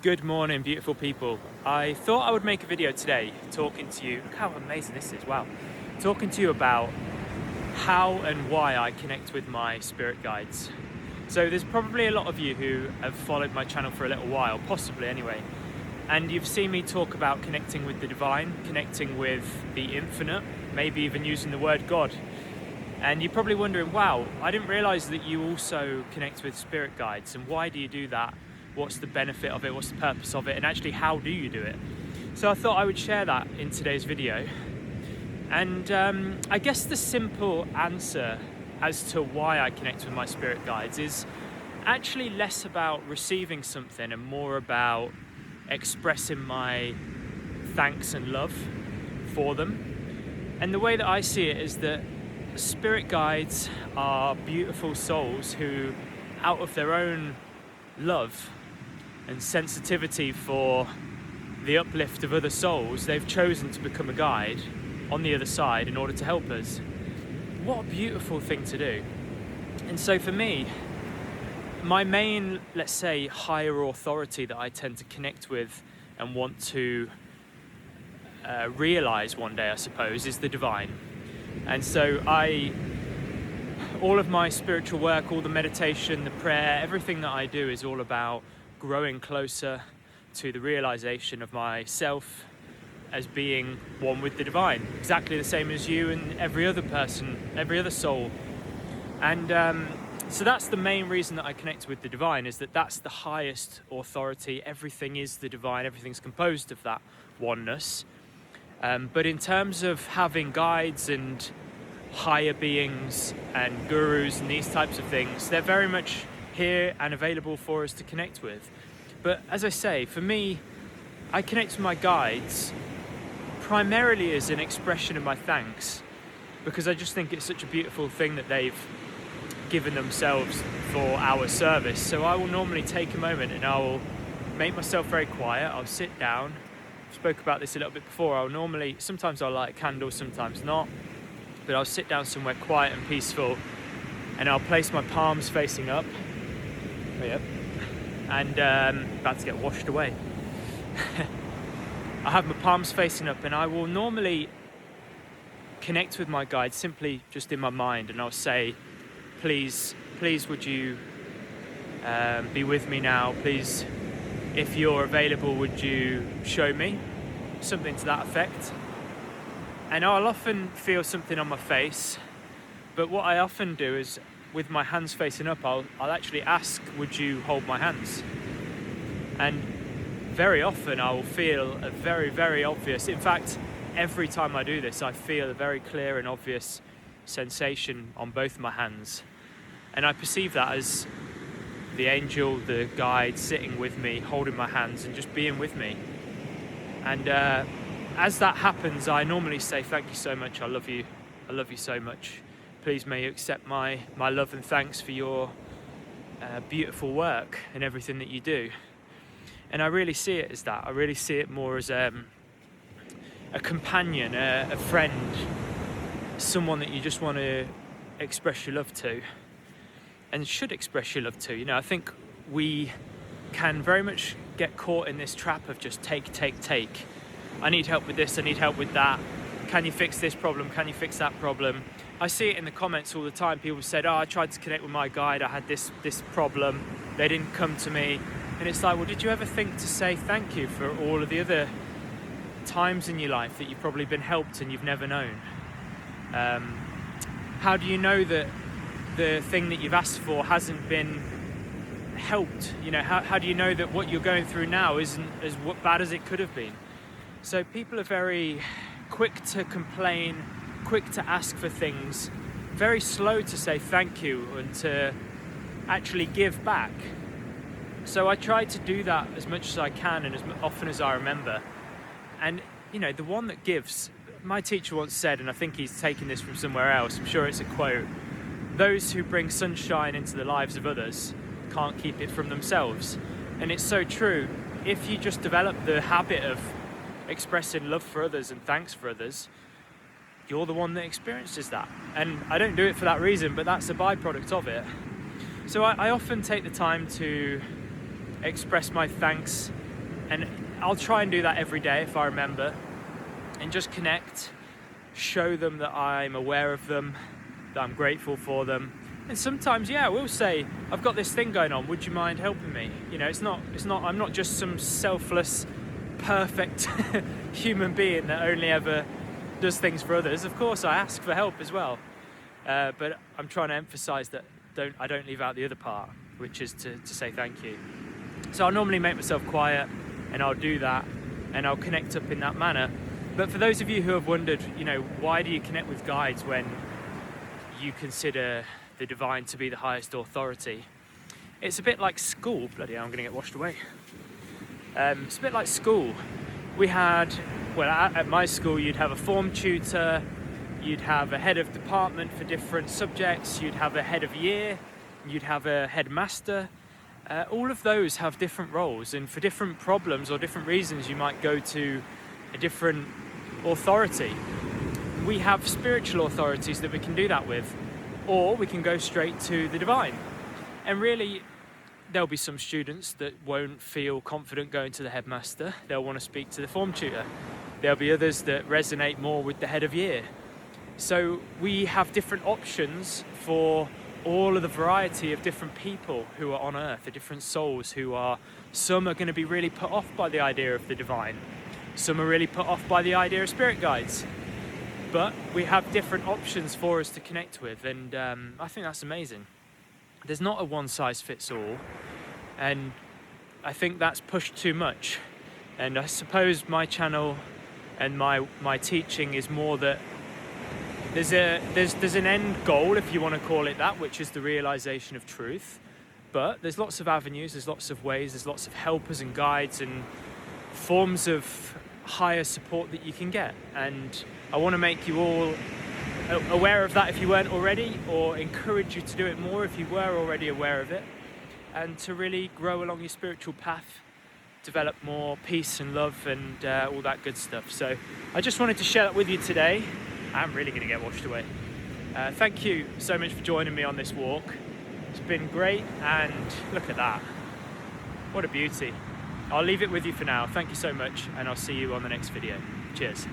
Good morning, beautiful people. I thought I would make a video today talking to you. Look how amazing this is, wow. Talking to you about how and why I connect with my spirit guides. So there's probably a lot of you who have followed my channel for a little while, possibly anyway, and you've seen me talk about connecting with the divine, connecting with the infinite, maybe even using the word God. And you're probably wondering, wow, I didn't realize that you also connect with spirit guides, and why do you do that? What's the benefit of it? What's the purpose of it? And actually, how do you do it? So I thought I would share that in today's video. And I guess the simple answer as to why I connect with my spirit guides is actually less about receiving something and more about expressing my thanks and love for them. And the way that I see it is that spirit guides are beautiful souls who, out of their own love and sensitivity for the uplift of other souls, they've chosen to become a guide on the other side in order to help us. What a beautiful thing to do. And so for me, my main, let's say, higher authority that I tend to connect with and want to realize one day, I suppose, is the divine. And so all of my spiritual work, all the meditation, the prayer, everything that I do is all about growing closer to the realization of myself as being one with the divine, exactly the same as you and every other person, every other soul. And so that's the main reason that I connect with the divine, is that that's the highest authority. Everything is the divine, everything's composed of that oneness. But in terms of having guides and higher beings and gurus and these types of things, they're very much here and available for us to connect with. But as I say, for me, I connect with my guides primarily as an expression of my thanks, because I just think it's such a beautiful thing that they've given themselves for our service. So I will normally take a moment and I will make myself very quiet. I'll sit down. I spoke about this a little bit before. Sometimes I'll light a candle, sometimes not, but I'll sit down somewhere quiet and peaceful, and I'll place my palms facing up. Yep. And about to get washed away. I have my palms facing up, and I will normally connect with my guide simply just in my mind, and I'll say, please would you be with me now? Please, if you're available, would you show me? Something to that effect. And I'll often feel something on my face, but what I often do is, with my hands facing up, I'll actually ask, would you hold my hands? And very often I will feel a very, very obvious, in fact, every time I do this, I feel a very clear and obvious sensation on both my hands. And I perceive that as the angel, the guide, sitting with me, holding my hands and just being with me. And as that happens, I normally say, thank you so much, I love you so much. Please may you accept my love and thanks for your beautiful work and everything that you do. And I really see it as that. I really see it more as a companion, a friend, someone that you just want to express your love to and should express your love to. You know, I think we can very much get caught in this trap of just take. I need help with this, I need help with that. Can you fix this problem? Can you fix that problem? I see it in the comments all the time. People said, I tried to connect with my guide, I had this problem, they didn't come to me. And it's like, well, did you ever think to say thank you for all of the other times in your life that you've probably been helped and you've never known? How do you know that the thing that you've asked for hasn't been helped? You know, how do you know that what you're going through now isn't as bad as it could have been? So people are very quick to complain, quick to ask for things, very slow to say thank you and to actually give back. So I try to do that as much as I can and as often as I remember. And, you know, the one that gives, my teacher once said, and I think he's taken this from somewhere else, I'm sure it's a quote, those who bring sunshine into the lives of others can't keep it from themselves. And it's so true. If you just develop the habit of expressing love for others and thanks for others, you're the one that experiences that. And I don't do it for that reason, but that's a byproduct of it. So I often take the time to express my thanks And I'll try and do that every day if I remember, and just connect, show them that I'm aware of them, that I'm grateful for them. And sometimes, yeah, I will say, I've got this thing going on, would you mind helping me? You know, it's not, I'm not just some selfless, perfect human being that only ever does things for others. Of course, I ask for help as well. But I'm trying to emphasize that I don't leave out the other part, which is to say thank you. So I'll normally make myself quiet, and I'll do that, and I'll connect up in that manner. But for those of you who have wondered, you know, why do you connect with guides when you consider the divine to be the highest authority? It's a bit like school. Bloody hell, I'm gonna get washed away. It's a bit like school. We had, well, at my school, you'd have a form tutor, you'd have a head of department for different subjects, you'd have a head of year, you'd have a headmaster. All of those have different roles, and for different problems or different reasons, you might go to a different authority. We have spiritual authorities that we can do that with, or we can go straight to the divine. And really, there'll be some students that won't feel confident going to the headmaster. They'll want to speak to the form tutor. There'll be others that resonate more with the head of year. So we have different options for all of the variety of different people who are on earth, the different souls who are, some are going to be really put off by the idea of the divine. Some are really put off by the idea of spirit guides. But we have different options for us to connect with, and I think that's amazing. There's not a one-size-fits-all, and I think that's pushed too much. And I suppose my channel and my teaching is more that there's an end goal, if you want to call it that, which is the realization of truth. But there's lots of avenues, there's lots of ways, there's lots of helpers and guides and forms of higher support that you can get. And I want to make you all aware of that if you weren't already, or encourage you to do it more if you were already aware of it, and to really grow along your spiritual path, develop more peace and love and all that good stuff. So I just wanted to share that with you today. I'm really going to get washed away. Thank you so much for joining me on this walk. It's been great, and look at that. What a beauty. I'll leave it with you for now. Thank you so much, and I'll see you on the next video. Cheers.